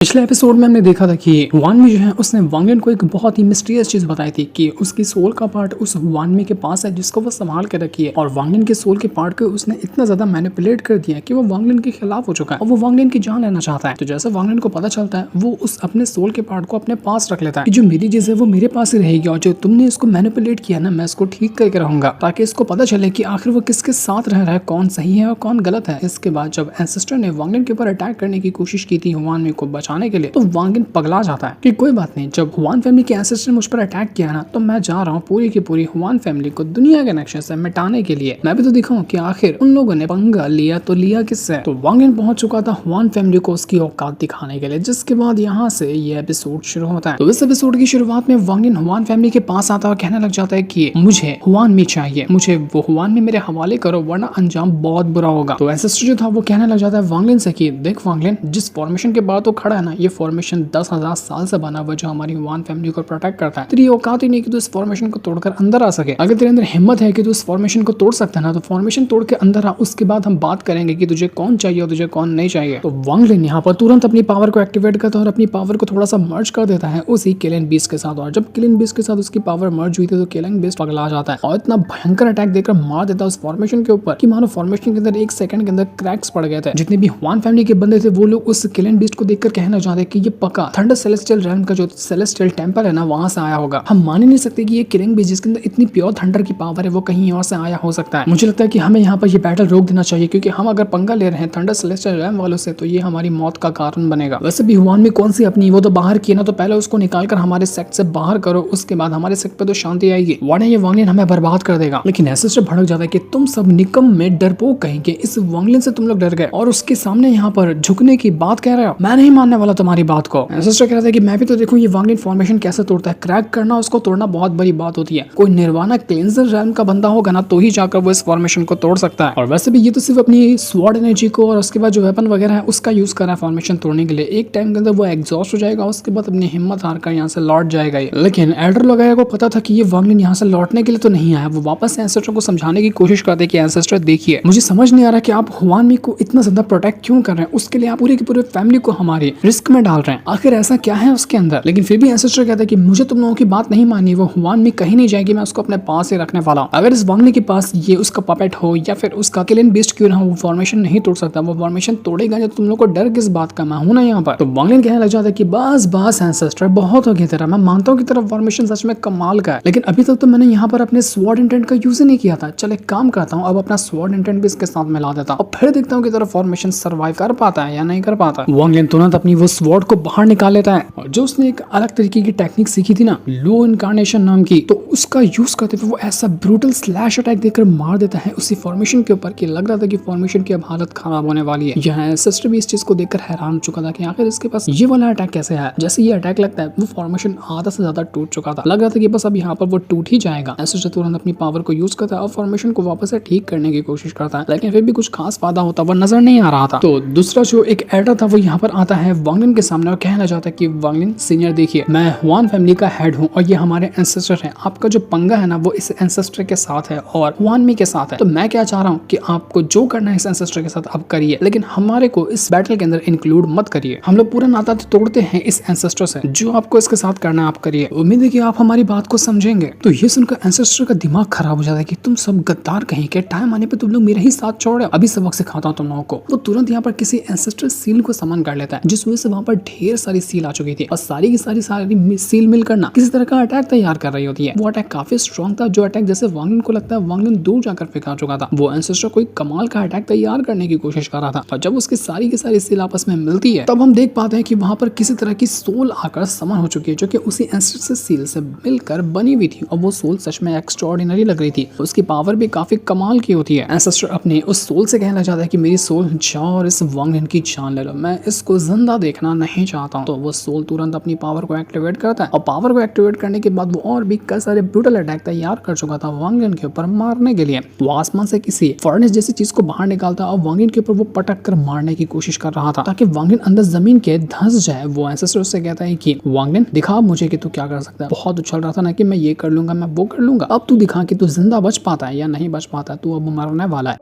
पिछले एपिसोड में हमने देखा था कि वानमी जो है उसने वांगलिन को एक बहुत ही मिस्टीरियस चीज बताई थी कि उसकी सोल का पार्ट उस वानमी के पास है जिसको वो संभाल के रखी है और वांगलिन के सोल के पार्ट को उसने इतना ज्यादा मैनिपुलेट कर दिया कि वो वांगलिन के खिलाफ हो चुका है और वो वांगलिन की जान लेना चाहता है। तो जैसे वांगलिन को पता चलता है वो उस अपने सोल के पार्ट को अपने पास रख लेता है कि जो मेरी चीज है वो मेरे पास ही रहेगी और जो तुमने इसको मैनिपुलेट किया ना मैं इसको ठीक करके रहूंगा ताकि इसको पता चले कि आखिर वो किसके साथ रह रहा है, कौन सही है और कौन गलत है। इसके बाद जब एंसेस्टर ने वांगलिन के ऊपर अटैक करने की कोशिश की थी वानमी को बचाने के लिए तो वांगलिन पगला जाता है कि कोई बात नहीं, जब हुआन फैमिली के एंसेस्टर ने मुझ पर अटैक किया ना तो मैं जा रहा हूँ पूरी की पूरी हुआन फैमिली को दुनिया के नक्शे से मिटाने के लिए। मैं भी तो दिखाऊं कि आखिर उन लोगों ने पंगा लिया तो लिया किससे। तो वांगलिन पहुंच चुका था हुआन फैमिली को उसकी औकात दिखाने के लिए, जिसके बाद यहाँ से ये एपिसोड शुरू होता है। तो इस एपिसोड की शुरुआत में वांगलिन हुआन फैमिली के पास आता है और कहने लग जाता है कि मुझे हुआन मी चाहिए, मुझे वो हुआन मी मेरे हवाले करो वरना अंजाम बहुत बुरा होगा। तो एंसेस्टर जो था वो कहने लग जाता है वांगलिन से कि देख वांगलिन, जिस फॉर्मेशन के बाद तो खड़ा है ना ये फॉर्मेशन 10,000 साल से बना हुआ जो हमारी हुआन फैमिली को प्रोटेक्ट करता है। तेरी औकात ही नहीं कि तू इस फॉर्मेशन को तोड़कर अंदर आ सके। अगर तेरे अंदर हिम्मत है कि तू इस फॉर्मेशन को तोड़ सकता है ना तो फॉर्मेशन तोड़ के अंदर आ, उसके बाद हम बात करेंगे कि तुझे कौन चाहिए और तुझे कौन नहीं चाहिए। तो वांगलिन यहाँ पर तुरंत अपनी पावर को एक्टिवेट करता है और अपनी पावर को थोड़ा सा मर्ज कर देता है उसी किलिंग बीस्ट के साथ। और जब किलिंग बीस्ट के साथ उसकी पावर मर्ज हुई थी तो किलिंग बीस्ट पगला जाता है और इतना भयंकर अटैक देकर मार देता है उस फॉर्मेशन के ऊपर कि मानो फॉर्मेशन के अंदर एक सेकंड के अंदर क्रैक्स पड़ गए थे। जितने भी हुआन फैमिली के बंदे थे वो लोग उस किलिंग बीस्ट को देखकर कहना चाहते कि ये पक्का थंडर सेलेस्टियल रेल्म का जो सेलेस्टियल टेंपल है ना वहां से आया होगा। हम मान ही नहीं सकते कि ये किलिंग बीस्ट जिसके अंदर इतनी प्योर थंडर की पावर है वो कहीं और से आया हो सकता है। मुझे लगता है कि हमें यहाँ पर ये बैटल रोक देना चाहिए क्योंकि हम अगर पंगा ले रहे हैं थंडर सेलेस्टियल रेल्म वालों से तो ये हमारी मौत का कारण बनेगा। वैसे भी हुआन में कौन सी अपनी वो तो बाहर की ना, तो पहले उसको निकालकर हमारे सेक्ट से बाहर करो, उसके बाद हमारे सेक्ट पे तो शांति आएगी, वरना ये वांगलिन हमें बर्बाद कर देगा। लेकिन एंसेस्टर भड़क जाता है कि तुम सब निकम में डरपोक कहेंगे, इस वांगलिन से तुम लोग डर गए और उसके सामने यहाँ पर झुकने की बात कह रहे हो। मैं नहीं मानने वाला तुम्हारी बात को। एंसेस्टर कह रहा था कि मैं भी तो देखूं ये वांगलिन फॉर्मेशन कैसे तोड़ता है। क्रैक करना उसको तोड़ना बहुत बड़ी बात होती है। कोई निर्वाणा क्लेंजर रेल्म का बंदा होगा ना तो ही जाकर वो इस फॉर्मेशन को तोड़ सकता है। और वैसे भी ये तो सिर्फ अपनी स्वॉर्ड एनर्जी को और उसके बाद जो वेपन वगैरह है उसका यूज कर रहा है फॉर्मेशन तोड़ने के लिए। एक टाइम के अंदर वो एग्जॉस्ट हो जाएगा, उसके बाद अपनी हिम्मत हार कर यहाँ से लौट जाएगा। लेकिन एल्डर वगैरह को पता था कि ये वांगलिन यहाँ से लौटने के लिए तो नहीं आया। वो वापस एंसेस्टर को समझाने की कोशिश करते कि एंसेस्टर देखिए, मुझे समझ नहीं आ रहा कि आप हुआन मी को इतना ज्यादा प्रोटेक्ट क्यों कर रहे हैं, उसके लिए आप पूरी की पूरी फैमिली को हमारे रिस्क में डाल रहे हैं। आखिर ऐसा क्या है उसके अंदर। लेकिन फिर भी एंसेस्टर कहता है कि मुझे तुम लोगों की बात नहीं मानी, वो हुआन मी कहीं नहीं जाएगी, मैं उसको अपने पास ही रखने वाला हूं। अगर इस वांगलिन के पास ये उसका पपेट हो या फिर उसका किलिंग बीस्ट क्यों ना हो, वो फॉर्मेशन नहीं तोड़ सकता। वो फॉर्मेशन तोड़ेगा जब तुम लोग को डर किस बात का, मैं हूं ना यहाँ पर। तो वांगलिन कहने लग जाता है कि बस बस एंसेस्टर बहुत हो गया तेरा, मैं मानता हूँ कि तेरा फॉर्मेशन सच में कमाल का है, लेकिन अभी तक तो मैंने यहाँ पर अपने स्वॉर्ड इंटेंट का यूज ही नहीं किया था। चल एक काम करता हूँ, अब अपना स्वॉर्ड इंटेंट भी इसके साथ मिला देता हूँ और फिर देखता हूँ कि तेरा फॉर्मेशन सर्वाइव कर पाता है या नहीं कर पाता। वांगलिन तुरंत अपनी वो स्वॉर्ड को बाहर निकाल लेता है और जो उसने एक अलग तरीके की टेक्निक सीखी थी ना लो इनकारनेशन नाम की, तो उसका यूज करते हुए वो ऐसा ब्रूटल स्लैश अटैक देकर मार देता है उसी फॉर्मेशन के ऊपर कि लग रहा था कि फॉर्मेशन की अब हालत खराब होने वाली है। यहाँ एंसेस्टर भी इस चीज को देखकर हैरान हो चुका था कि आखिर इसके पास ये वाला अटैक कैसे है। जैसे ये अटैक लगता है वो फॉर्मेशन आधा से ज्यादा टूट चुका था, लग रहा था कि बस अब यहाँ पर वो टूट ही जाएगा। एंसेस्टर तुरंत अपनी पावर को यूज करता है और फॉर्मेशन को वापस से ठीक करने की कोशिश करता है, लेकिन फिर भी कुछ खास फायदा होता हुआ नजर नहीं आ रहा था। तो दूसरा जो एक एल्डर था वो यहाँ पर आता है वांगलिन के सामने और कहना चाहता है कि वांगलिन सीनियर देखिए, मैं हुआन फैमिली का हेड हूँ और ये हमारे एंसेस्टर है। आपका जो पंगा है ना वो इस एंसेस्टर के साथ है और हुआन मी के साथ है। तो मैं क्या चाह रहा हूँ कि आपको जो करना है इस एंसेस्टर के साथ आप करिए, लेकिन हमारे को इस बैटल के अंदर इंक्लूड मत करिए। हम लोग पूरा नाता तो तोड़ते हैं इस एंसेस्टर से, जो आपको इसके साथ करना है आप करिए। उम्मीद है कि आप हमारी बात को समझेंगे। तो ये सुनकर एंसेस्टर का दिमाग खराब हो जाता है कि तुम सब गद्दार कहीं के, टाइम आने पे तुम लोग मेरा ही साथ छोड़, अभी सबक सिखाता हूँ तुम लोगों को। वो तुरंत यहाँ पर किसी एंसेस्टर सील को समन कर लेता है, जिस वजह से वहां पर ढेर सारी सील आ चुकी थी और सारी की सारी सील मिलकर ना किसी तरह का अटैक तैयार कर रही होती है। वो अटैक काफी स्ट्रॉन्ग था, जो अटैक जैसे वांगलिन को लगता है वांगलिन दूर जाकर फेंका चुका था। वो एंसेस्टर कोई कमाल का अटैक तैयार करने की कोशिश कर रहा था और जब उसकी सारी की सारी सील आपस में मिलती है तब हम देख पाते हैं कि वहां पर किसी तरह की सोल आकर समन हो चुकी है, जो कि उसी एंसेस्टर सील से मिलकर बनी हुई थी और वो सोल सच में एक्स्ट्राऑर्डिनरी लग रही थी। उसकी पावर भी काफी कमाल की होती है। एंसेस्टर अपने उस सोल से कहना चाहता है कि मेरी सोल जाओ और इस वांगलिन की जान ले लो, मैं इसको जिंदा देखना नहीं चाहता हूं। तो वो सोल तुरंत अपनी पावर को एक्टिवेट करता है और पावर को एक्टिवेट करने के बाद वो और भी कई सारे ब्रूटल अटैक तैयार कर चुका था वांगलिन के ऊपर मारने के लिए। वो आसमान से किसी फर्नेस जैसी चीज को बाहर निकालता और वांगलिन के ऊपर वो पटक कर मारने की कोशिश कर रहा था ताकि वांगलिन अंदर जमीन के धंस जाए। वो एंसेस्टर से कहता है कि वांगलिन दिखा मुझे कि तू क्या कर सकता है। बहुत उछल रहा था ना कि मैं ये कर लूंगा, मैं वो कर लूंगा, अब तू दिखा कि तू जिंदा बच पाता है या नहीं बच पाता है, तू अब मरने वाला है।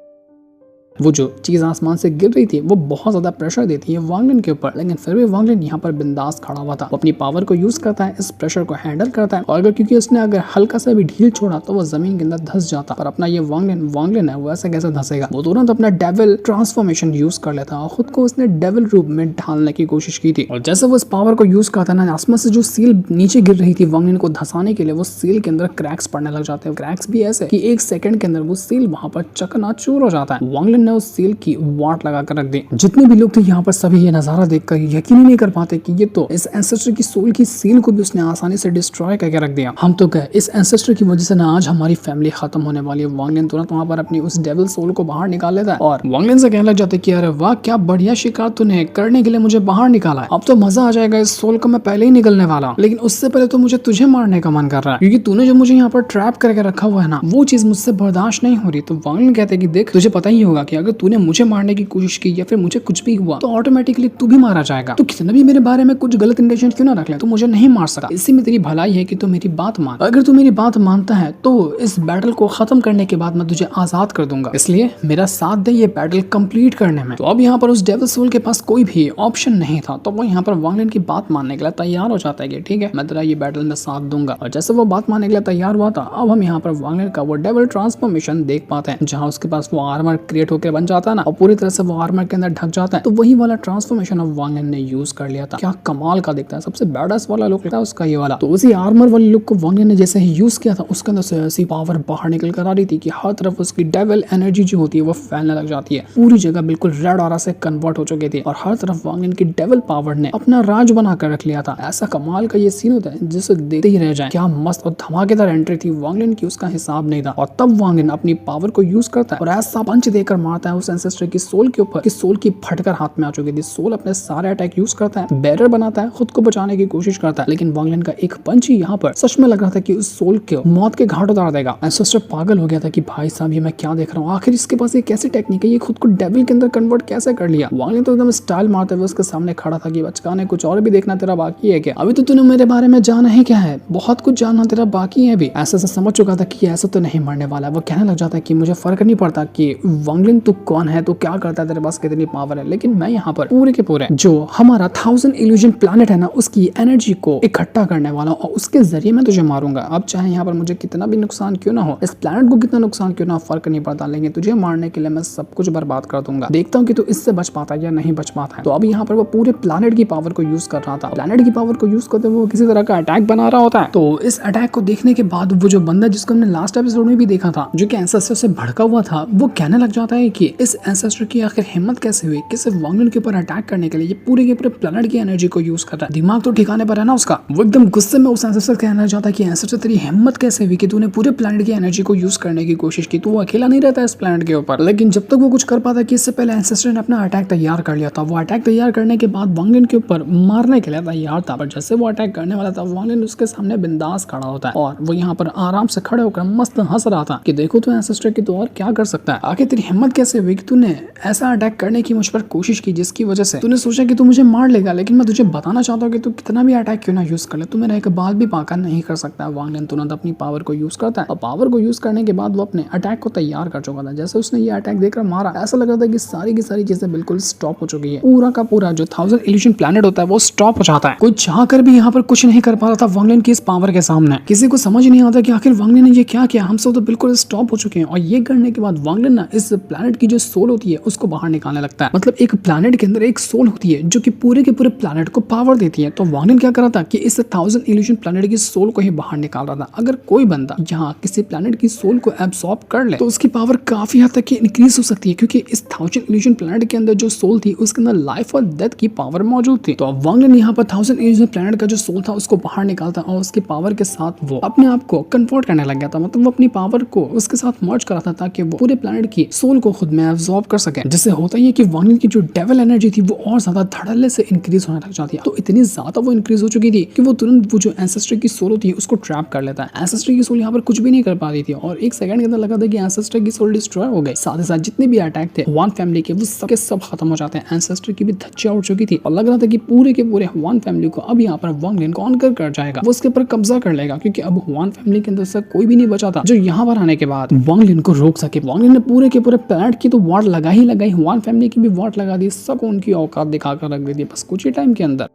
वो जो चीज आसमान से गिर रही थी वो बहुत ज्यादा प्रेशर देती है वांगलिन के ऊपर, लेकिन फिर भी वांगलिन यहाँ पर बिंदास खड़ा हुआ था। वो अपनी पावर को यूज करता है, इस प्रेशर को हैंडल करता है, और अगर क्योंकि उसने अगर हल्का सा भी ढील छोड़ा तो वो जमीन के अंदर धंस जाता। पर अपना ये वांगलिन है वो ऐसे कैसे धंसेगा, वो तुरंत अपना डेविल ट्रांसफॉर्मेशन यूज कर लेता और खुद को उसने डेविल रूप में ढालने की कोशिश की थी। और जैसे वो इस पावर को यूज करता ना, आसमान से जो सील नीचे गिर रही थी वांगलिन को धंसाने के लिए, वो सील के अंदर क्रैक्स पड़ने लग जाते हैं। क्रैक्स भी ऐसे कि एक सेकंड के अंदर वो सील वहां पर चकनाचूर हो जाता है। वांगलिन ने उस सील की वाट लगा कर रख दी। जितने भी लोग थे यहाँ पर सभी ये नजारा देखकर यकीन ही नहीं कर पाते कि ये तो इस एंसेस्टर की सोल की सील को भी उसने आसानी से डिस्ट्रॉय करके रख दिया। हम तो गए, इस एंसेस्टर की वजह से ना आज हमारी फैमिली खत्म होने वाली है। वांगलिन तुरंत वहां पर अपनी उस डेविल सोल को बाहर निकाल लेता है और वांगलिन से कहने लग जाते कि अरे वाह, क्या बढ़िया शिकार तूने करने के लिए मुझे बाहर निकाला है, अब तो मजा आ जाएगा। इस सोल को मैं पहले ही निकलने वाला, लेकिन उससे पहले तो मुझे तुझे मारने का मन कर रहा है, क्योंकि तूने जो मुझे यहाँ पर ट्रैप करके रखा हुआ है ना, वो चीज मुझसे बर्दाश्त नहीं हो रही। तो वांगलिन कहते हैं कि देख, तुझे पता ही होगा कि अगर तूने मुझे मारने की कोशिश की या फिर मुझे कुछ भी हुआ तो ऑटोमेटिकली तू भी मारा जाएगा। तो कितना भी मेरे बारे में कुछ गलत इंटेंशन क्यों ना रख ले, तू मुझे नहीं मार सका। इसी में तेरी भलाई है कि तू मेरी बात मान। अगर तू मेरी बात मानता है तो इस बैटल को खत्म करने के बाद मैं तुझे आजाद कर दूंगा, इसलिए मेरा साथ दे ये बैटल कंप्लीट करने में। तो अब यहाँ पर उस डेविल सोल के पास कोई भी ऑप्शन नहीं था, तो वो यहाँ पर वांगलिन की बात मानने के लिए तैयार हो जाता है कि ठीक है, मैं तेरा ये बैटल में साथ दूंगा। और जैसे वो बात मानने के लिए तैयार हुआ था, अब हम यहाँ पर वांगलिन का वो डेविल ट्रांसफॉर्मेशन देख पाते हैं, जहाँ उसके पास वो आर्मर क्रिएट होकर बन जाता है ना, और पूरी तरह से वो आर्मर के अंदर ढक जाता है। तो वही वाला ट्रांसफॉर्मेशन अब वांगलिन ने यूज कर लिया था। क्या कमाल का दिखता है, सबसे बैडस वाला लुक लगता है उसका ये वाला। तो उसी आर्मर वाले लुक को वांगलिन ने जैसे ही यूज किया था, उसके अंदर से ऐसी पावर बाहर निकल कर आ रही थी कि हर तरफ उसकी डेविल एनर्जी जो होती है वो फैलने लग जाती है। पूरी जगह बिल्कुल रेड ऑरा से कन्वर्ट हो चुकी थी और हर तरफ वांगलिन की डेविल पावर ने अपना राज बना कर रख लिया था। ऐसा कमाल का ये सीन होता है जिसे देखते ही रह जाए। क्या मस्त और धमाकेदार एंट्री थी वांगलिन की, उसका हिसाब नहीं था। और तब वांगलिन अपनी पावर को यूज करता है और ऐसा पंच देकर मारता है उस एंसेस्टर की सोल के ऊपर कि सोल की फटकर हाथ में आ चुकी थी। सोल अपने सारे अटैक यूज करता है, बैरियर बनाता है, खुद को बचाने की कोशिश करता है, लेकिन वांगलिन का एक पंच ही यहाँ पर सच में लग रहा था कि उस सोल को मौत के घाट उतार देगा। एंसेस्टर पागल हो गया था कि भाई साहब ये मैं क्या देख रहा हूँ, आखिर इसके पास ये कैसी टेक्निक है, ये खुद को डेविल के अंदर कन्वर्ट कैसे कर लिया। वांगलिन तो एकदम स्टाइल मारते हुए उसके सामने खड़ा था कि बचका ने कुछ और भी देखना तेरा बाकी है क्या, अभी तो तूने मेरे बारे में जाना है क्या है, बहुत कुछ जानना तेरा बाकी है भी। ऐसा समझ चुका था कि ऐसा तो नहीं मरने वाला है। वो कहने लग जाता है कि मुझे फर्क नहीं पड़ता कि वांगलिन तू कौन है, तू क्या करता है, तेरे पास कितनी पावर है, लेकिन मैं यहाँ पर पूरे के पूरे जो हमारा 1000 इल्यूजन प्लैनेट है ना, उसकी एनर्जी को इकट्ठा करने वाला हूँ और उसके जरिए मैं तुझे मारूंगा। अब चाहे यहाँ पर मुझे कितना भी नुकसान क्यों ना हो, इस प्लैनेट को कितना नुकसान क्यों ना हो, फर्क नहीं पड़ता, लेकिन तुझे मारने के लिए मैं सब कुछ बर्बाद कर दूंगा। देखता हूँ कि तू इससे बच पाता है या नहीं बच पाता है। तो अब यहाँ पर वो पूरे प्लैनेट की पावर को यूज कर रहा था। प्लैनेट की पावर को यूज करते हुए वो किसी तरह का अटैक बना रहा होता है। तो इस अटैक को देखने के बाद वो जो बंदा जिसको हमने लास्ट एपिसोड में भी देखा था, जो कि एंसेस्टर से भड़का हुआ था, वो कहने लग जाता है कि इस एंसेस्टर की आखिर हिम्मत कैसे हुई कि सिर्फ वांगलिन के ऊपर अटैक करने के लिए ये पूरे के पूरे प्लैनेट की एनर्जी को यूज कर रहा है। दिमाग तो ठिकाने पर है ना उसका। वो एकदम गुस्से में उस एंसेस्टर कहना चाहता है कि एंसेस्टर तेरी हिम्मत कैसे हुई कि तूने पूरे प्लैनेट की एनर्जी को यूज करने की कोशिश की, तू अकेला नहीं रहता इस प्लैनेट के ऊपर। लेकिन जब तक वो कुछ कर पाता कि इससे पहले एंसेस्टर ने अपना अटैक तैयार कर लिया था। वो अटैक तैयार करने के बाद वांगलिन के ऊपर मारने के लिए तैयार था, पर जैसे वो अटैक करने वाला था वांगलिन उसके सामने बिंदास खड़ा होता है और वो यहाँ पर आराम से खड़े होकर मस्त हंस रहा था कि देखो तो एंसेस्टर की तो और क्या कर सकता है, आखिर तेरी हिम्मत कैसे हुई कि तूने ऐसा अटैक करने की मुझ पर कोशिश की जिसकी वजह से तूने सोचा कि तू मुझे मार लेगा, लेकिन मैं तुझे बताना चाहता हूँ कि तू कितना भी अटैक क्यों ना यूज कर ले, तू मेरा एक बाल भी पाका नहीं कर सकता है। वांगलिन तुरंत अपनी पावर को यूज करता है और पावर को यूज करने के बाद वो अपने अटैक को तैयार कर चुका था। जैसे उसने ये अटैक देखकर मारा, ऐसा लग रहा था कि सारी की सारी चीजें बिल्कुल स्टॉप हो चुकी है। पूरा का पूरा जो 1000 इल्यूजन प्लैनेट होता है वो स्टॉप हो जाता है। कोई चाह कर भी यहाँ पर कुछ नहीं कर पा रहा था वांगलिन की इस पावर के सामने। किसी को समझ नहीं आता कि आखिर वांगलिन ने ये क्या किया, हम सब तो बिल्कुल स्टॉप हो चुके हैं। और ये करने के बाद वांगलिन ना इस प्लैनेट की जो सोल होती है उसको बाहर निकालने लगता है। मतलब एक प्लैनेट के अंदर एक सोल होती है जो कि पूरे के पूरे प्लैनेट को पावर देती है। तो वांगलिन क्या कर रहा था कि इस 1000 इल्यूजन प्लैनेट की सोल को ही बाहर निकाल रहा था। अगर कोई बंदा यहाँ किसी प्लैनेट की सोल को एब्सॉर्ब कर ले तो उसकी पावर काफी हद तक इंक्रीज हो सकती है, क्योंकि इस 1000 इल्यूजन प्लैनेट के अंदर जो सोल थी उसके अंदर लाइफ और डेथ की पावर मौजूद थी। तो अब वांगलिन यहाँ पर 1000 इल्यूजन प्लैनेट का जो सोल था उसको बाहर निकालता और उसकी पावर के साथ वो अपने आप को कन्वर्ट करने लग गया था। मतलब वो अपनी पावर को उसके साथ मर्ज करा था ताकि वो पूरे प्लैनेट की सोल को खुद में एब्सॉर्ब कर सके। जिससे होता ही है कि वांगलिन की जो डेविल एनर्जी थी वो और ज्यादा धड़ल्ले से इंक्रीज होने लग जाती है। तो इतनी ज्यादा वो इंक्रीज हो चुकी थी कि वो तुरंत वो जो एंसेस्टर की सोल होती है उसको ट्रैप कर लेता है। एंसेस्टर की सोल यहाँ पर कुछ भी नहीं कर पा रही थी और एक सेकंड के अंदर लगा था कि एंसेस्टर की सोल डिस्ट्रॉय हो गई। साथ ही साथ जितने भी अटैक थे वन फैमिली के वो सबके सब खत्म हो जाते हैं। एंसेस्टर की भी धज्जियां उड़ चुकी थी और लग रहा था कि पूरे के पूरे वन फैमिली को अब यहाँ पर वांगलिन कॉन्कर कर जाएगा, वो उसके ऊपर कब्जा कर लेगा, क्योंकि अब वन फैमिली के अंदर से कोई भी नहीं बचा था जो यहाँ पर आने के बाद वांगलिन को रोक सके। वांगलिन ने पूरे के पूरे प्लैनेट डैड की तो वाट लगा ही लगाई, वन फैमिली की भी वाट लगा दी, सबको उनकी औकात दिखाकर रख दी थी बस कुछ ही टाइम के अंदर।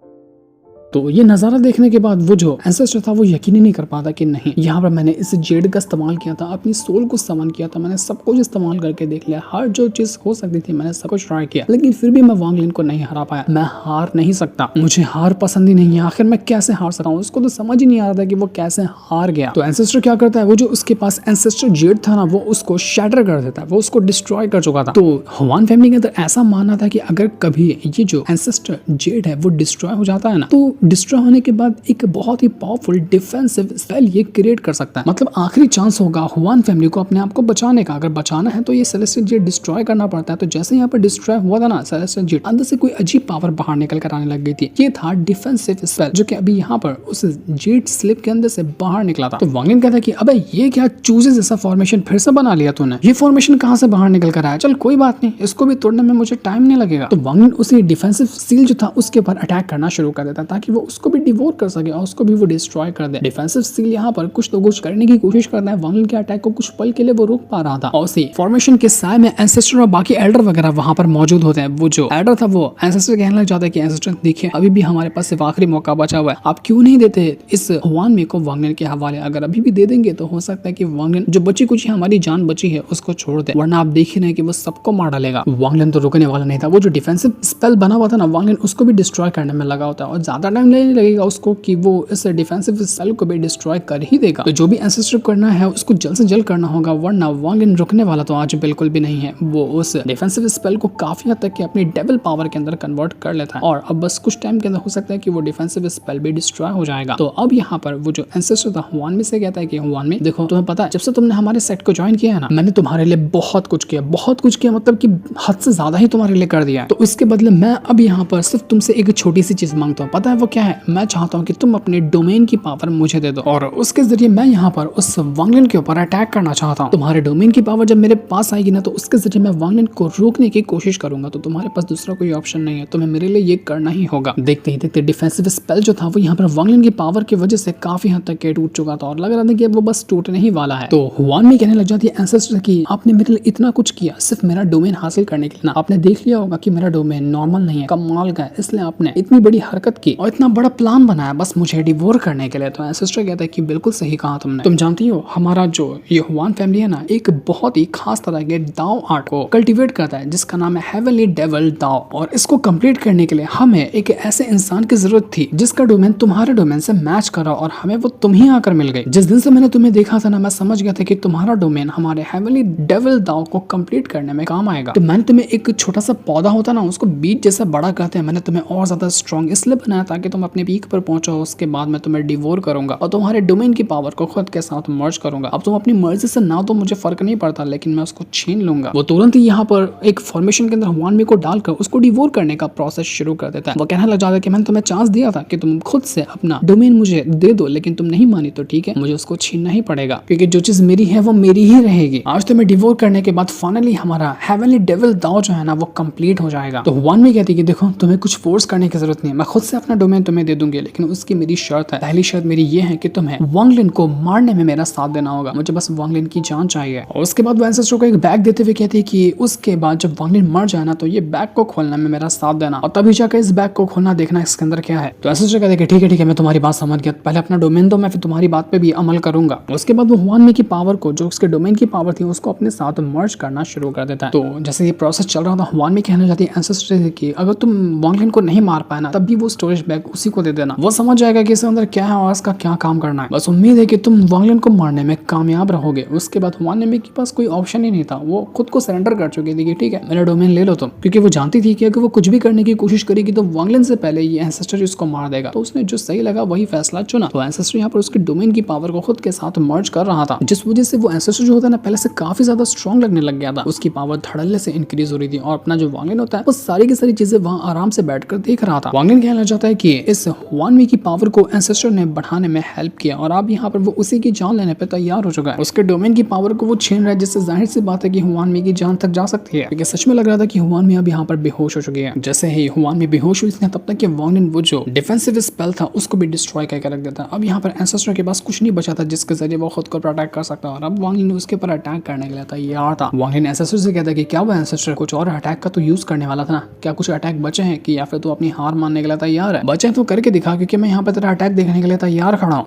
तो ये नज़ारा देखने के बाद वो जो एंसेस्टर था वो यकीन ही नहीं कर पाता कि नहीं, यहाँ पर मैंने इस जेड का इस्तेमाल किया था, अपनी सोल को समन किया था, मैंने सब कुछ इस्तेमाल करके देख लिया, हर जो चीज़ हो सकती थी मैंने सब कुछ ट्राई किया, लेकिन फिर भी मैं वांग लिन को नहीं हरा पाया। मैं हार नहीं सकता, मुझे हार पसंद ही नहीं है, आखिर मैं कैसे हार सकता हूँ। उसको तो समझ ही नहीं आ रहा था कि वो कैसे हार गया। तो एंसेस्टर क्या करता है, वो जो उसके पास एंसेस्टर जेड था ना, वो उसको शैटर कर देता है, वो उसको डिस्ट्रॉय कर चुका था। तो ह्वान फैमिली के अंदर ऐसा मानना था कि अगर कभी ये जो एंसेस्टर जेड है वो डिस्ट्रॉय हो जाता है ना, तो डिस्ट्रॉय होने के बाद एक बहुत ही पावरफुल डिफेंसिव स्पेल ये क्रिएट कर सकता है। मतलब आखिरी चांस होगा ह्वान फैमिली को अपने आप को बचाने का। अगर बचाना है तो ये सेलेस्टियल जेड डिस्ट्रॉय करना पड़ता है। तो जैसे यहाँ पर डिस्ट्रॉय हुआ था ना सेलेस्टियल जेड, अंदर से कोई अजीब पावर बाहर निकल कर आने लग गई थी। ये था डिफेंसिव स्पेल जो कि अभी यहाँ पर उस जेड स्लिप के अंदर से बाहर निकला था। तो वांग लिन कहता है कि अबे ये क्या चूजे जैसा फॉर्मेशन फिर से बना लिया तूने, ये फॉर्मेशन कहाँ से बाहर निकल कर आया, चल कोई बात नहीं, इसको भी तोड़ने में मुझे टाइम नहीं लगेगा। तो वांग लिन उसी डिफेंसिव सील जो था उसके ऊपर अटैक करना शुरू कर देता ताकि वो उसको भी डिवोर कर सके और उसको भी वो डिस्ट्रॉय कर दे। डिफेंसिव सील यहाँ पर कुछ तो कुछ करने की कोशिश करता है, वांग लिन के अटैक को कुछ पल के लिए वो रोक पा रहा था। और उसी फॉर्मेशन के साय में एंसेस्टर और बाकी एल्डर वगैरह वहां पर मौजूद होते हैं। वो जो एल्डर था वो एंसेस्टर कहने लग जाता है कि एंसेस्टर देखिए अभी भी हमारे पास सिर्फ आखिरी मौका बचा हुआ है, आप क्यों नहीं देते इस ह्वान में को वांग लिन के हवाले, अगर अभी भी दे देंगे तो हो सकता है कि वांग लिन जो बची कुछ हमारी जान बची है उसको छोड़ दे, वरना आप देख ही रहे हैं कि वो सबको मार डालेगा। वांग लिन तो रुकने वाला नहीं था, वो जो डिफेंसिव स्पेल बना हुआ था ना वांग लिन उसको भी डिस्ट्रॉय करने में लगा होता है और ज्यादा टाइम नहीं लगेगा उसको कि वो इस डिफेंसिव स्पेल को भी डिस्ट्रॉय कर ही देगा। तो जो भी एंसेस्टर करना है उसको जल्द से जल्द करना होगा, वरना वांग लिन रुकने वाला तो आज बिल्कुल भी नहीं है। वो उस डिफेंसिव स्पेल को काफी हद तक अपनी डेविल पावर के अंदर कन्वर्ट कर लेता है और अब बस कुछ टाइम के अंदर हो सकता है कि वो डिफेंसिव स्पेल भी डिस्ट्रॉय हो जाएगा। तो अब यहाँ पर वो जो एंसेस्टर था ह्वान में से कहता है कि ह्वान में देखो, तुम्हें पता है जब से तुमने हमारे सेट को ज्वाइन किया है ना, मैंने तुम्हारे लिए बहुत कुछ किया, मतलब कि हद से ज्यादा ही तुम्हारे लिए कर दिया। तो इसके बदले मैं अब यहाँ पर सिर्फ तुमसे एक छोटी सी चीज मांगता हूँ, पता है वो क्या है? मैं चाहता हूँ कि तुम अपने डोमेन की पावर मुझे दे दो और उसके जरिए मैं यहाँ पर उस वांग लिन के ऊपर अटैक करना चाहता हूँ। तुम्हारे डोमेन की पावर जब मेरे पास आएगी ना, तो उसके जरिए मैं वांग लिन को रोकने की कोशिश करूंगा। तो तुम्हारे पास दूसरा कोई ऑप्शन नहीं है, तुम्हें मेरे लिए ये करना ही होगा। देखते ही देखते डिफेंसिव स्पेल जो था वो यहाँ पर वांग लिन की पावर की वजह से काफी हद तक टूट चुका था और लग रहा था कि वो बस टूटने ही वाला है। तो ह्वान में कहने लग जाती है एंसेस्टर की आपने मेरे लिए इतना कुछ किया सिर्फ मेरा डोमेन हासिल करने के लिए ना, आपने देख लिया होगा कि मेरा डोमेन नॉर्मल नहीं है, कमाल का है, इसलिए आपने इतनी बड़ी हरकत की और इतना बड़ा प्लान बनाया बस मुझे डिवोर करने के लिए। तो एंसेस्टर कहता है कि बिल्कुल सही कहा तुमने, तुम जानती हो हमारा जो ये ह्वान फैमिली है ना, एक बहुत ही खास तरह के दाव आर्ट को कल्टीवेट करता है जिसका नाम है हेवनली डेविल दाव, और इसको कंप्लीट करने के लिए हमें एक ऐसे इंसान की जरूरत थी जिसका डोमेन तुम्हारे डोमेन से मैच करा और हमें वो तुम ही आकर मिल गई। जिस दिन से मैंने तुम्हें देखा था ना, मैं समझ गया था कि तुम्हारा डोमेन हमारे हेवनली डेविल दाव को कंप्लीट करने में काम आएगा। तो मैंने तुम्हें एक छोटा सा पौधा होता ना, उसको बीज जैसा बड़ा करते हैं, मैंने तुम्हें और ज्यादा स्ट्रॉन्ग इसलिए बनाया ताकि तुम अपने पीक पर पहुंचो। उसके बाद मैं तुम्हें डिवोर करूंगा और तुम्हारे डोमेन की पावर को खुद के साथ मर्ज करूंगा। अब तुम अपनी मर्जी से ना तो मुझे फर्क नहीं पड़ता, लेकिन मैं उसको छीन लूंगा। वो तुरंत ही यहाँ पर एक फॉर्मेशन के अंदर ह्वान में को डालकर उसको डिवोर करने का प्रोसेस शुरू कर देता है। वो कहने लग जाता है कि मैंने तुम्हें चांस दिया था कि तुम खुद से अपना डोमेन मुझे दे दो, लेकिन तुम नहीं मानी तो ठीक है, मुझे उसको छीनना ही पड़ेगा क्योंकि जो चीज मेरी है वो मेरी ही रहेगी। आज तुम्हें डिवोर करने के बाद फाइनली हमारा हेवनली डेविल दाव जो है ना वो कंप्लीट हो जाएगा। तो ह्वान में कहती है कि देखो तुम्हें कुछ फोर्स करने की जरूरत नहीं है, मैं खुद से अपना डोमेन तुम्हें दे दूंगी, लेकिन उसकी मेरी शर्त है। पहली शर्त मेरी ये है कि तुम्हें वांग लिन को मारने में मेरा साथ देना होगा, मुझे बस वांग लिन की जान चाहिए। और उसके बाद वो एंसेस्टर को एक बैग देते हुए कहती है कि उसके बाद जब वांग लिन मर जाए ना, तो ये बैग को खोलने में मेरा साथ देना और तभी जाकर इस बैग को खोलना, देखना इसके अंदर क्या है। तो एंसेस्टर कहते हैं कि ठीक है मैं तुम्हारी बात समझ गया, पहले अपना डोमेन दो, मैं फिर तुम्हारी बात पे भी अमल करूंगा। उसके बाद वो ह्वान में की पावर को, जो उसके डोमेन की पावर थी, उसको अपने साथ मर्ज करना शुरू कर देता है। तो जैसे ये प्रोसेस चल रहा था, ह्वान में कहने जाती है एंसेस्टर से कि अगर तुम वांग लिन को नहीं मार पाए ना, तब भी वो स्टोरेज बैग उसी को दे देना, वो समझ जाएगा कि इसके अंदर क्या है और इसका क्या काम करना है। बस उम्मीद है कि तुम वांग लिन को मारने में कामयाब रहोगे। उसके बाद ह्वान में के पास कोई ऑप्शन ही नहीं था, वो खुद को सरेंडर कर चुकी थी कि ठीक है मेरा डोमेन ले लो तुम, क्योंकि वो जानती थी कि अगर वो कुछ भी करने की कोशिश करेगी तो वांग लिन से पहले ये एंसेस्टर उसको मार देगा। तो उसने जो सही लगा वही फैसला चुना। तो एंसेस्टर यहाँ पर उसके डोमेन की पावर को खुद के साथ मर्ज कर रहा था, जिस वजह से वो एंसेस्टर जो होता है ना, पहले से काफी ज्यादा स्ट्रॉन्ग लगने लग गया था। उसकी पावर धड़ल्ले से इंक्रीज हो रही थी और अपना जो वांग लिन होता है वो सारी की सारी चीजें वहाँ आराम से बैठकर देख रहा था। वांग लिन कहना चाहता है कि इस वानमी की पावर को एंसेस्टर ने बढ़ाने में हेल्प किया और अब यहाँ पर वो उसी की जान लेने पे तैयार हो चुका है। उसके डोमेन की पावर को वो छीन रहा है, जिससे जाहिर सी बात है कि हुआनमी की जान तक जा सकती है, क्योंकि सच में लग रहा था कि हुआनमी अब यहाँ पर बेहोश हो चुकी है। जैसे ही हुआनमी बेहोश हुई इसने तब तक कि वांग लिन वो जो डिफेंसिव स्पेल था उसको भी डिस्ट्रॉय करके रख देता। अब यहाँ पर एंसेस्टर के पास कुछ नहीं बचा था जिसके जरिए वो खुद को प्रोटेक्ट कर सकता, और अब वांग लिन उसके ऊपर अटैक करने के लिए तैयार था। वांग लिन एंसेस्टर से कहता है कि क्या वो एंसेस्टर कुछ और अटैक का तो यूज करने वाला था ना, क्या कुछ अटैक बचे हैं कि या फिर तू अपनी हार मानने के लिए तैयार है? बचे तो करके दिखा, क्योंकि मैं यहाँ पे तेरा अटैक देखने के लिए तैयार खड़ा हूँ।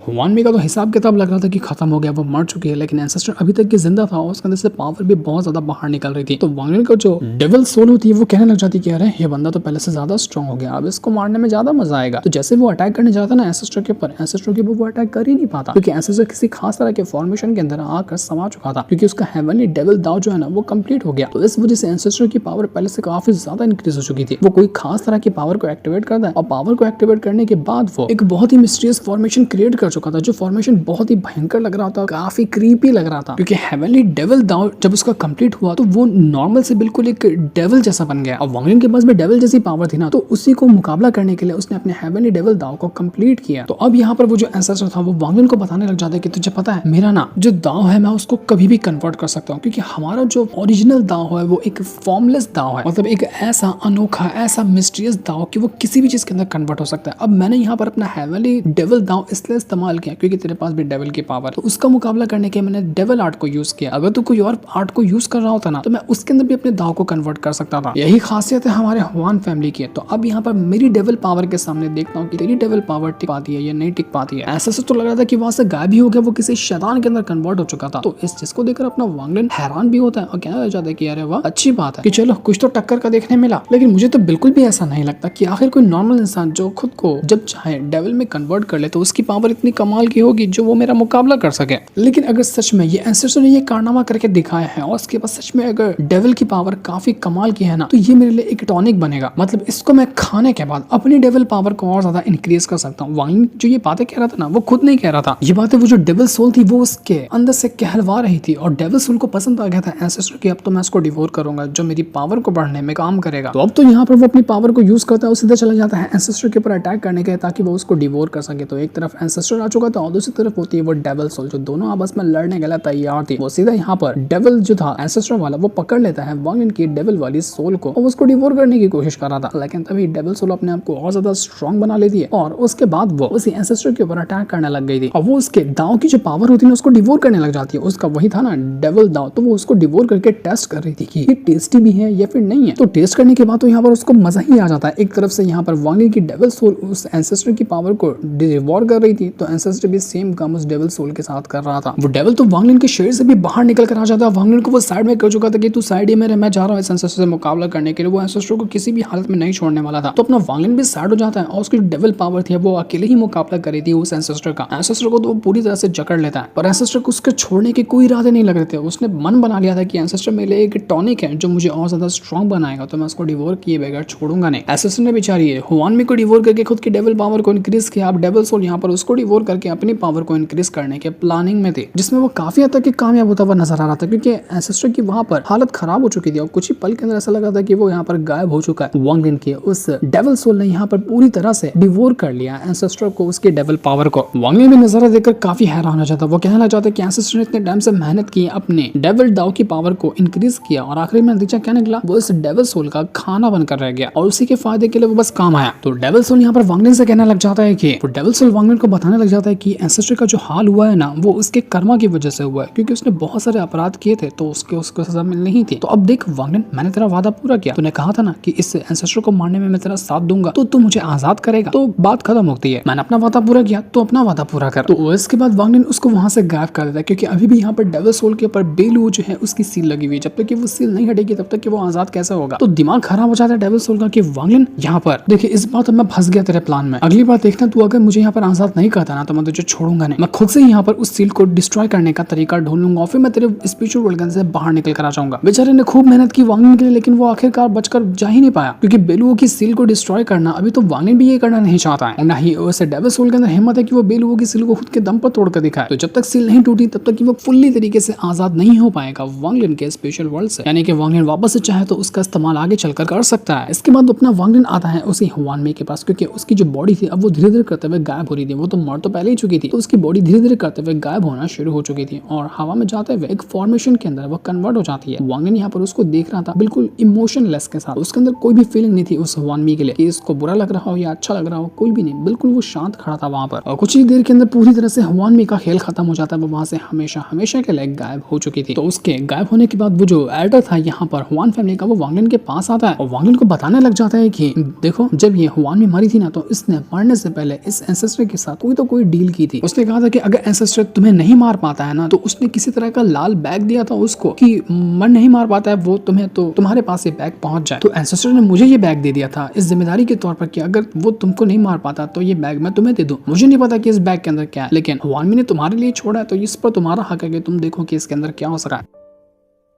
हुआनमी का तो हिसाब किताब लग रहा था कि खत्म हो गया, वो मर चुकी है, लेकिन एंसेस्टर अभी तक की जिंदा था और उसके अंदर से पावर भी बहुत ज्यादा बाहर निकल रही थी। तो वांग लिन का जो डेविल सोल होती है वो कहने लग जाती है कि अरे ये बंदा तो पहले से ज्यादा स्ट्रॉन्ग हो गया, अब इसको मारने में ज्यादा मजा आएगा। तो जैसे वो अटैक करने जाता ना एंसेस्टर के ऊपर, एंसेस्टर के ऊपर वो अटैक कर ही नहीं पाता, क्योंकि एंसेस्टर किसी खास तरह के फॉर्मेशन के अंदर आकर समा चुका था, क्योंकि उसका हेवनली डेविल दाव जो है ना वो कंप्लीट हो गया। तो इस वजह से एंसेस्टर की पावर पहले से काफी ज्यादा इंक्रीज हो चुकी थी। वो कोई खास तरह की पावर को एक्टिवेट करता है और पावर को एक्टिवेट करने के बाद वो एक बहुत ही मिस्टीरियस फॉर्मेशन क्रिएट कर चुका था, जो फॉर्मेशन बहुत ही भयंकर लग रहा था, काफी क्रीपी लग रहा था, क्योंकि हेवनली डेविल दाव जब उसका कंप्लीट हुआ तो वो नॉर्मल से बिल्कुल एक डेविल जैसा बन गया। और वांग लिन के पास भी डेविल जैसी पावर थी ना, तो उसी को मुकाबला करने के लिए उसने अपने हेवनली डेविल दाव को कंप्लीट किया। तो अब यहाँ पर वो जो एंसेस्टर था वो वांग लिन को बताने लग जाता है कि तुझे पता है मेरा ना जो दाव है मैं उसको कभी भी कन्वर्ट कर सकता हूँ, क्योंकि हमारा जो ओरिजिनल दाव है वो एक फॉर्मलेस दाव है, मतलब एक ऐसा अनोखा ऐसा मिस्टीरियस दाव कि वो किसी भी चीज के अंदर कन्वर्ट हो सकता है। अब मैंने यहाँ पर अपना हेवनली डेविल दाव इसलिए इस्तेमाल किया क्योंकि तेरे पास भी डेविल की पावर, तो उसका मुकाबला करने के मैंने डेविल आर्ट को यूज किया। अगर तू कोई और आर्ट को यूज कर रहा होता ना तो मैं उसके अंदर भी अपने दाव को कन्वर्ट कर सकता था। यही खासियत है हमारे हुआन फैमिली की। तो अब यहाँ पर मेरी डेविल पावर के सामने देखता हूँ कि तेरी डेविल पावर टिक पाती है या नहीं टिक पाती है। ऐसा से तो लग रहा था कि वहां से गायब ही हो गया, वो किसी शैतान के अंदर कन्वर्ट हो चुका था। तो इस चीज को देखकर अपना वांग लिन हैरान भी होता है और कहना चाहता है कि अरे वाह अच्छी बात है कि चलो कुछ तो टक्कर का देखने मिला। लेकिन मुझे तो बिल्कुल भी ऐसा नहीं लगता कि आखिर कोई नॉर्मल इंसान जो खुद को जब चाहे डेविल में कन्वर्ट कर ले तो उसकी पावर इतनी कमाल की होगी जो वो मेरा मुकाबला कर सके। लेकिन अगर सच में ये एंसेस्टर ने ये कारनामा करके दिखाया है और उसके बाद सच में अगर डेविल की पावर काफी कमाल की है ना, तो ये मेरे लिए एक टॉनिक बनेगा। मतलब इसको मैं खाने के बाद अपनी डेविल पावर को और ज्यादा इंक्रीज कर सकता हूँ। वांग जो ये बातें कह रहा था ना वो खुद नहीं कह रहा था, ये बातें वो जो डेविल सोल थी वो उसके अंदर से कहलवा रही थी और डेविल सोल को पसंद आ गया था एंसेस्टर की। अब तो मैं इसको डिवोर करूंगा जो मेरी पावर को बढ़ाने में काम करेगा। तो अब तो यहाँ पर वो अपनी पावर को यूज करता है, सीधा चला जाता है एंसेस्टर के ऊपर अटैक करने के ताकि वो उसको डिवोर कर सके। तो एक तरफ एंसेस्टर आ चुका था और दूसरी तरफ होती है वो डेविल सोल, जो दोनों आपस में लड़ने के लिए तैयार थी। वो सीधा यहाँ पर डेविल जो था एंसेस्टर वाला वो पकड़ लेता है वांग लिन की डेविल वाली सोल को और उसको डिवोर करने की कोशिश कर रहा था। लेकिन तभी डेविल सोल अपने आप को और ज्यादा स्ट्रॉन्ग बना लेती है और उसके बाद वो उसी एंसेस्टर के ऊपर अटैक करने लग गई थी और वो उसके दांव की जो पावर होती है उसको डिवोर करने लग जाती है। उसका वही था ना डेविल दांव, तो वो उसको डिवोर करके टेस्ट कर रही थी कि ये टेस्टी भी है या फिर नहीं है। तो टेस्ट करने के बाद तो यहाँ पर उसको मजा ही आ जाता है। एक तरफ से यहाँ पर वांग लिन की डेविल सोल उस एंसेस्टर की पावर को डिवोर कर रही थी, तो एंसेस्टर भी सेम काम उस डेविल सोल के साथ कर रहा था। वो डेविल तो वांग लिन के शरीर से भी बाहर निकल कर आ जाता है। वांग लिन को वो साइड में कर चुका था कि तू साइड ही मेरे, मैं जा रहा हूँ इस एंसेस्टर से मुकाबला करने के लिए। वो एंसेस्टर को किसी भी हालत में नहीं छोड़ने वाला था। तो अपना वांग लिन भी साइड हो जाता है और उसकी डेविल पावर थी वो अकेले ही मुकाबला कर रही थी उस एंसेस्टर का। एंसेस्टर को तो वो पूरी तरह से जकड़ लेता है, पर एंसेस्टर को उसके छोड़ने के कोई इरादे नहीं लग रहे थे। उसने मन बना लिया था कि एंसेस्टर मेरे लिए एक टॉनिक है जो मुझे और ज्यादा स्ट्रॉन्ग बनाएगा, तो मैं उसको डिवोर किए बगैर छोड़ूंगा नहीं। एंसेस्टर ने बेचारी हुआनमी को डिवोर करके खुद की डेविल पावर को इंक्रीज किया। अब डेविल सोल यहाँ पर उसको डिवोर करके अपनी पावर को इंक्रीज करने के प्लानिंग में थे, जिसमें वो काफी हद तक कामयाब होता हुआ नजर आ रहा था, क्योंकि एंसेस्टर की वहां पर हालत खराब हो चुकी थी और कुछ ही पल के अंदर ऐसा लगा था कि वो यहाँ पर गायब हो चुका है। वांग लिन के उस डेविल सोल ने यहाँ पर पूरी तरह से डिवोर कर लिया एंसेस्टर को, उसके डेविल पावर को। वांग लिन भी नजारा देखकर काफी हैरान हो जाता। वो कहना लग जाता है कि एंसेस्टर ने इतने टाइम से मेहनत की, अपने डेविल दाव की पावर को इंक्रीज किया और आखिरी में नतीजा क्या निकला, वो इस डेविल सोल का खाना बनकर रह गया और उसी के फायदे के लिए वो बस काम आया। तो डेविल सोल यहाँ पर वांग लिन से कहने लग जाता है कि डेविल सोल वांग लिन को बताने लग जाता है कि एंसेस्टर का जो हाल हुआ है ना वो उसके कर्मा की वजह से हुआ है, क्योंकि उसने बहुत सारे अपराध किए थे तो उसको सजा मिलनी ही थी। तो अब देख वांग लिन, मैंने तेरा वादा पूरा किया, तूने कहा था ना कि इस एंसेस्टर को मारने में मैं तेरा साथ दूंगा तो तू मुझे आजाद करेगा, तो बात खत्म होती है। मैंने अपना वादा पूरा किया तो अपना वादा पूरा कर। तो इसके बाद वांग लिन उसको वहां से गायब कर देता है, क्योंकि अभी भी यहाँ पर डेविल सोल के ऊपर बेलू जो है उसकी सील लगी हुई है। जब तक कि वो सील नहीं हटेगी तब तक कि वो आजाद कैसे होगा। तो दिमाग खराब हो जाता है डेविल सोल का कि वांग लिन यहाँ पर देखिए इस बार तो मैं फंस गया तेरे प्लान में, अगली बार देखना तू अगर मुझे यहाँ पर आजाद नहीं करता होता है ना तो मैं तुझे छोड़ूंगा नहीं, मैं खुद से यहाँ पर उस सील को डिस्ट्रॉय करने का तरीका ढूंढ लूंगा, फिर मैं तेरे स्पिरिचुअल वर्ल्ड से बाहर निकल कर आ जाऊंगा। बेचारे ने खूब मेहनत की वांगलिन के लिए, लेकिन वो आखिरकार बचकर जा ही नहीं पाया, क्योंकि बेलुओं की सील को डिस्ट्रॉय करना अभी तो वांगलिन भी ये करना नहीं चाहता है, और ना ही उसे डेविल सोल के अंदर हिम्मत है कि वो बेलुओं की सील को खुद के दम पर तोड़कर दिखाए। तो जब तक सील नहीं टूटी तब तक वो फुल्ली तरीके से आजाद नहीं हो पाएगा वांगलिन के स्पेशल वर्ल्ड से, यानी कि वांगलिन वापस से चाहे तो उसका इस्तेमाल आगे चलकर कर सकता है। इसके बाद अपना वांगलिन आता है उसी हुआनमी के पास, क्योंकि उसकी जो बॉडी थी अब वो धीरे धीरे करते हुए गायब हो रही थी। वो तो मर तो पहले ही चुकी थी, तो उसकी बॉडी धीरे धीरे करते हुए गायब होना शुरू हो चुकी थी और हवा में जाते हुए एक फॉर्मेशन के अंदर वो कन्वर्ट हो जाती है। वांगलिन यहाँ पर उसको देख रहा था बिल्कुल इमोशनलेस के साथ, उसके अंदर कोई भी फीलिंग नहीं थी उस हुआनमी के लिए कि इसको बुरा लग रहा हो या अच्छा लग रहा हो, कोई भी नहीं, बिल्कुल वो शांत खड़ा था वहां पर। और कुछ ही देर के अंदर पूरी तरह से हुआनमी का खेल खत्म हो जाता है, वो वहां से हमेशा हमेशा के लिए गायब हो चुकी थी। तो उसके गायब होने के बाद वो जो एल्डर था यहाँ पर हुआन फैमिली का, वो वांगलिन के पास आता है और वांगलिन को बताने लग जाता है कि देखो जब ये हुआनमी मरी थी ना तो इसने मरने से पहले इस एंसेस्टर के साथ कोई तो कोई डील की थी। उसने कहा था कि अगर एंसेस्टर तुम्हें नहीं मार पाता है ना तो उसने किसी तरह का लाल बैग दिया था उसको कि मन नहीं मार पाता है वो तुम्हें तो तुम्हारे पास ये बैग पहुंच जाए। तो एंसेस्टर ने मुझे ये बैग दे दिया था इस जिम्मेदारी के तौर पर कि अगर वो तुमको नहीं मार पाता तो ये बैग मैं तुम्हें दे दूं। मुझे नहीं पता कि इस बैग के अंदर क्या है, लेकिन हुआनमी ने तुम्हारे लिए छोड़ा है तो इस पर तुम्हारा हक है कि तुम देखो कि इसके अंदर क्या हो सका है।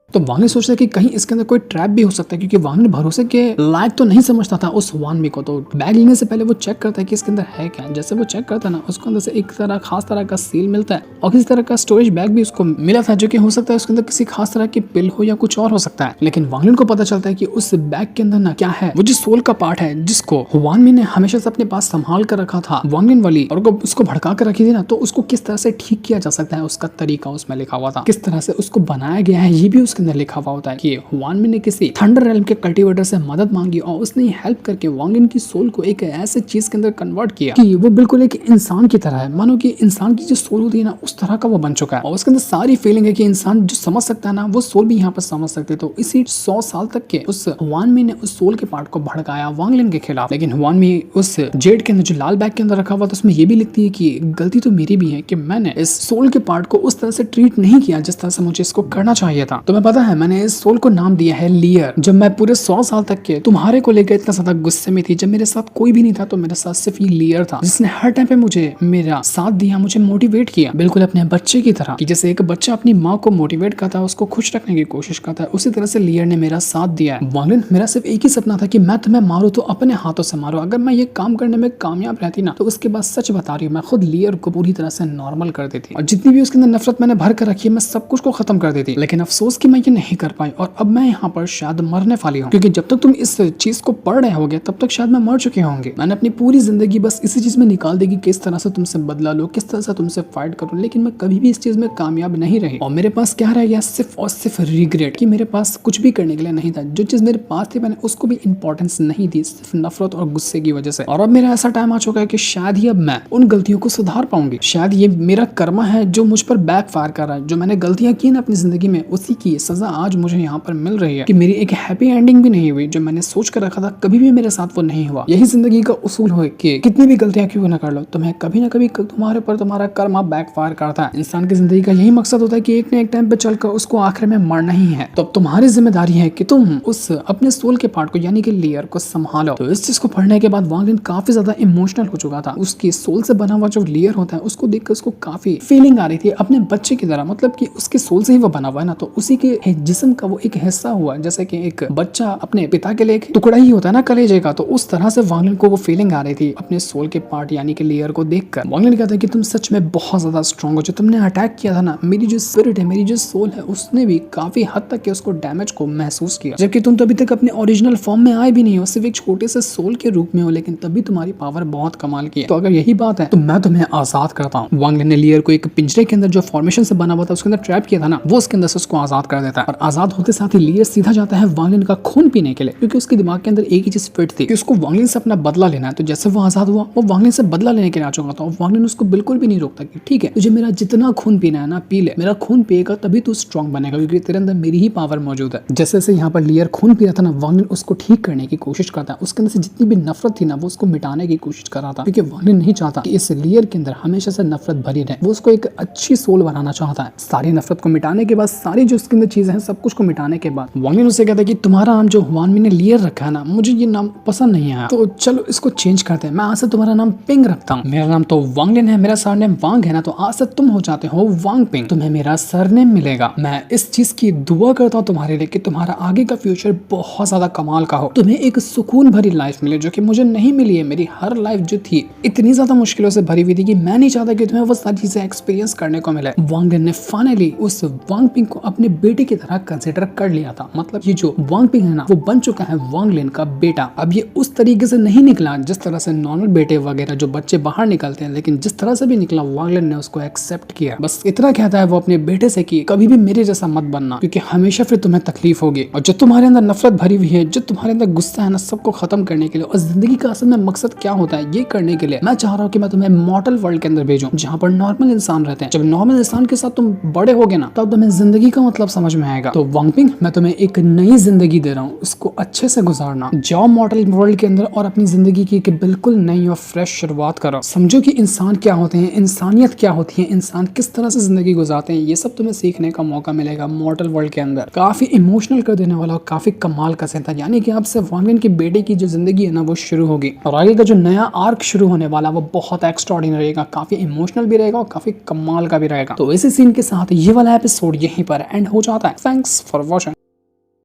तो वांगलिन सोचता है कि कहीं इसके अंदर कोई ट्रैप भी हो सकता है, क्योंकि वांगलिन भरोसे के लायक तो नहीं समझता था उस हुआनमी को। तो बैग लेने से पहले वो चेक करता है कि इसके अंदर है क्या। जैसे वो चेक करता है ना उसके अंदर से एक खास तरह का सील मिलता है और किसी तरह का स्टोरेज बैग भी उसको मिला था, जो कि हो सकता है उसके अंदर किसी खास तरह की पिल हो या कुछ और हो सकता है। लेकिन वांगलिन को पता चलता है कि उस बैग के अंदर ना क्या है, वो जो सोल का पार्ट है जिसको हुआनमी ने हमेशा से अपने पास संभाल कर रखा था वांगलिन वाली, और उसको भड़का कर रखी थी ना, तो उसको किस तरह से ठीक किया जा सकता है उसका तरीका उसमें लिखा हुआ था। किस तरह से उसको बनाया गया है ये भी उसके अंदर लिखा हुआ होता है कि हुआनमी ने किसी थंडर रेल्म के कल्टीवेटर से मदद मांगी और उसने हेल्प करके वांगलिन की सोल को एक ऐसे चीज के अंदर कन्वर्ट किया कि वो बिल्कुल एक इंसान की तरह है, मानो कि इंसान की जो सोल होती है ना उस तरह का वो बन चुका है। और उसके अंदर सारी फीलिंग है कि इंसान जो समझ सकता है ना वो सोल भी यहाँ पर समझ सकते हैं। तो इसी 100 साल तक के उस हुआनमी ने उस सोल के पार्ट को भड़काया वांगलिन के खिलाफ। लेकिन हुआनमी उस जेड के अंदर जो लाल बैग के अंदर रखा हुआ था उसमें ये भी लिखती है कि गलती तो मेरी भी है कि मैंने इस सोल के पार्ट को उस तरह से ट्रीट नहीं किया जिस तरह से मुझे इसको करना चाहिए था। तुम्हें पता है मैंने इस सोल को नाम दिया है लियर। जब मैं पूरे 100 साल तक के तुम्हारे को लेकर इतना ज्यादा गुस्से में थी, जब मेरे साथ कोई भी नहीं था तो मेरे साथ सिर्फ ये लियर था जिसने हर टाइम पे मुझे मेरा साथ दिया, मुझे मोटिवेट किया, बिल्कुल अपने बच्चे की तरह कि जैसे एक बच्चा अपनी माँ को मोटिवेट करता है, उसको खुश रखने की कोशिश करता है, उसी तरह से लियर ने मेरा साथ दिया है। वांगलिन मेरा सिर्फ एक ही सपना था कि मैं तुम्हें मारूं तो अपने हाथों से मारूं। अगर मैं ये काम करने में कामयाब रहती ना तो उसके बाद सच बता रही हूँ मैं खुद लियर को पूरी तरह से नॉर्मल कर देती और जितनी भी उसके अंदर नफरत मैंने भर कर रखी है मैं सब कुछ को खत्म कर देती। लेकिन अफसोस कि मैं ये नहीं कर पाई और अब मैं यहाँ पर शायद मरने वाली हूँ, क्योंकि जब तक तुम इस चीज को पढ़ रहे होगे तब तक शायद मैं मर चुके होंगे। मैंने अपनी पूरी जिंदगी बस इसी चीज में निकाल देगी किस तरह से तुमसे बदला लो, किस तरह से तुमसे फाइट करूं, लेकिन मैं कभी भी इस चीज में कामयाब नहीं रही और मेरे पास क्या रह गया सिर्फ और सिर्फ रिग्रेट कि मेरे पास कुछ भी करने के लिए नहीं था। जो चीज मेरे पास थी मैंने उसको भी इंपॉर्टेंस नहीं दी सिर्फ नफरत और गुस्से की वजह से। और अब मेरा ऐसा टाइम आ चुका है कि शायद ही अब मैं उन गलतियों को सुधार पाऊंगी। शायद ये मेरा कर्मा है जो मुझ पर बैक फायर कर रहा है। जो मैंने गलतियां की ना अपनी जिंदगी में उसी की सजा आज मुझे यहाँ पर मिल रही है कि मेरी एक हैप्पी एंडिंग भी नहीं हुई। जो मैंने सोच कर रखा था कभी भी मेरे साथ वो नहीं हुआ। यही जिंदगी का उसूल है कि कितनी भी गलतियां क्यों ना कर लो तुम्हें कभी ना कभी तुम्हारे पर तुम्हारा कर्मा बैकफायर करता है। इंसान की जिंदगी का यही मकसद होता है कि एक न एक टाइम पे चलकर उसको आखिर में मरना ही है। तो अब तुम्हारी जिम्मेदारी है कि तुम उस अपने सोल के पार्ट को यानी कि लेयर को संभालो। तो इस चीज को पढ़ने के बाद वांगलिन काफी ज्यादा इमोशनल हो चुका था। उसकी सोल से बना हुआ जो लेयर होता है उसको देखकर उसको काफी फीलिंग आ रही थी अपने बच्चे की तरह, मतलब कि उसके सोल से ही वो बना हुआ है ना, तो उसी के जिस्म का वो एक हिस्सा हुआ। जैसे कि एक बच्चा अपने पिता के लिए एक टुकड़ा ही होता है ना कलेजे का, तो उस तरह से वांगलिन को वो फीलिंग आ रही थी अपने सोल के पार्ट यानी कि लेयर को देखकर। वांगलिन कहता है कि तुम सच में बहुत ज्यादा स्ट्रांग हो। जो तुमने अटैक किया था ना, मेरी जो स्पिरिट है, मेरी जो सोल है, उसने भी काफी हद तक के उसको डैमेज को महसूस किया। जबकि तुम तो अभी तक अपने ओरिजिनल फॉर्म में आए भी नहीं हो, सिर्फ एक छोटे से सोल के रूप में हो, लेकिन तभी तुम्हारी पावर बहुत कमाल की है। तो अगर यही बात है तो मैं तुम्हें आजाद करता हूँ। वांगलिन ने लेयर को एक पिंजरे के अंदर जो फॉर्मेशन से बना हुआ था उसके अंदर ट्रैप किया था ना, वो उसके अंदर से उसको आजाद कर देता है। और आजाद होते साथ ही लेयर सीधा जाता है वांगलिन का खून पीने के लिए, क्योंकि उसके दिमाग के अंदर एक ही चीज फिट थी कि उसको वांगलिन से अपना बदला लेना है। तो जैसे वो आजाद हुआ वो वांगलिन से बदला लेने के लिए आ चुका था। वांगलिन उसको बिल्कुल भी नहीं रोकता कि ठीक है तुझे मेरा जितना खून पीना है ना पी ले, मेरा खून पिएगा तभी तू स्ट्रांग बनेगा, क्योंकि तेरे अंदर मेरी ही पावर मौजूद है। जैसे जैसे यहाँ पर लेयर खून पी रहा था ना, वांगलिन उसको ठीक करने की कोशिश करता है। उसके अंदर से जितनी भी नफरत थी ना वो उसको मिटाने की कोशिश कर रहा था, क्योंकि वांगलिन नहीं चाहता कि इस लेयर के अंदर हमेशा से नफरत भरी रहे। वो उसको एक अच्छी सोल बनाना चाहता है। सारी नफरत को मिटाने के बाद सारी जो उसके अंदर चीजें हैं सब कुछ को मिटाने के बाद वांग लिन उससे कहता है कि तुम्हारा नाम जो हुआन मिन ने लियर रखा है ना, मुझे ये नाम पसंद नहीं आया, तो चलो इसको चेंज करते हैं। मैं आज से तुम्हारा नाम पिंग रखता हूँ। मेरा नाम तो वांग लिन है, मेरा सरनेम वांग है ना, तो आज से तुम हो जाते हो वांग पिंग, तुम्हें मेरा सरनेम मिलेगा। मैं इस चीज की दुआ करता हूँ तुम्हारे लिए कि तुम्हारा आगे का फ्यूचर बहुत ज्यादा कमाल का हो, तुम्हें एक सुकून भरी लाइफ मिले जो कि मुझे नहीं मिली है। मेरी हर लाइफ जो थी इतनी ज्यादा मुश्किलों से भरी हुई थी कि मैं नहीं चाहता कि तुम्हें वो सारी चीजें एक्सपीरियंस करने को मिले। वांग लिन ने फाइनली उस वांग पिंग को अपने बेटे की तरह कंसिडर कर लिया था। मतलब ये जो वांग पिंग है ना, वो बन चुका है वांग लिन का बेटा। अब ये उस तरीके से नहीं निकला जिस तरह से नॉर्मल बेटे वगैरह जो बच्चे बाहर निकलते हैं, लेकिन जिस तरह से भी निकला वांग लिन ने उसको एक्सेप्ट किया। बस इतना कहता है वो अपने बेटे से कि कभी भी मेरे जैसा मत बनना, क्योंकि हमेशा फिर तुम्हें तकलीफ होगी। और जो तुम्हारे अंदर नफरत भरी हुई है, जो तुम्हारे अंदर गुस्सा है ना, सबको खत्म करने के लिए और जिंदगी का असल में मकसद क्या होता है ये करने के लिए मैं चाह रहा हूँ कि मैं तुम्हें मॉर्टल वर्ल्ड के अंदर भेजूं, जहाँ पर नॉर्मल इंसान रहते हैं। जब नॉर्मल इंसान के साथ तुम बड़े होगे ना, तब तुम्हें जिंदगी का मतलब समझ में आएगा। तो वांग पिंग, मैं तुम्हें एक नई जिंदगी दे रहा हूँ, उसको अच्छे से गुजारना। जाओ मॉर्टल वर्ल्ड के अंदर और अपनी जिंदगी की एक बिल्कुल नई और फ्रेश शुरुआत करो। समझो कि इंसान क्या होते हैं, इंसानियत क्या होती है, इंसान किस तरह से जिंदगी गुजारते हैं, ये सब तुम्हें सीखने का मौका मिलेगा मॉर्टल वर्ल्ड के अंदर। काफी इमोशनल कर देने वाला और काफी कमाल का सीन था। यानी कि आपसे वांग लिन की बेटे की जो जिंदगी है ना, वो शुरू होगी और आगे का जो नया आर्क शुरू होने वाला वो बहुत एक्स्ट्राऑर्डिनरी रहेगा, काफी इमोशनल भी रहेगा और काफी कमाल का भी रहेगा। तो इसी सीन के साथ ये वाला एपिसोड यहीं पर एंड हो जाता है। Thanks for watching.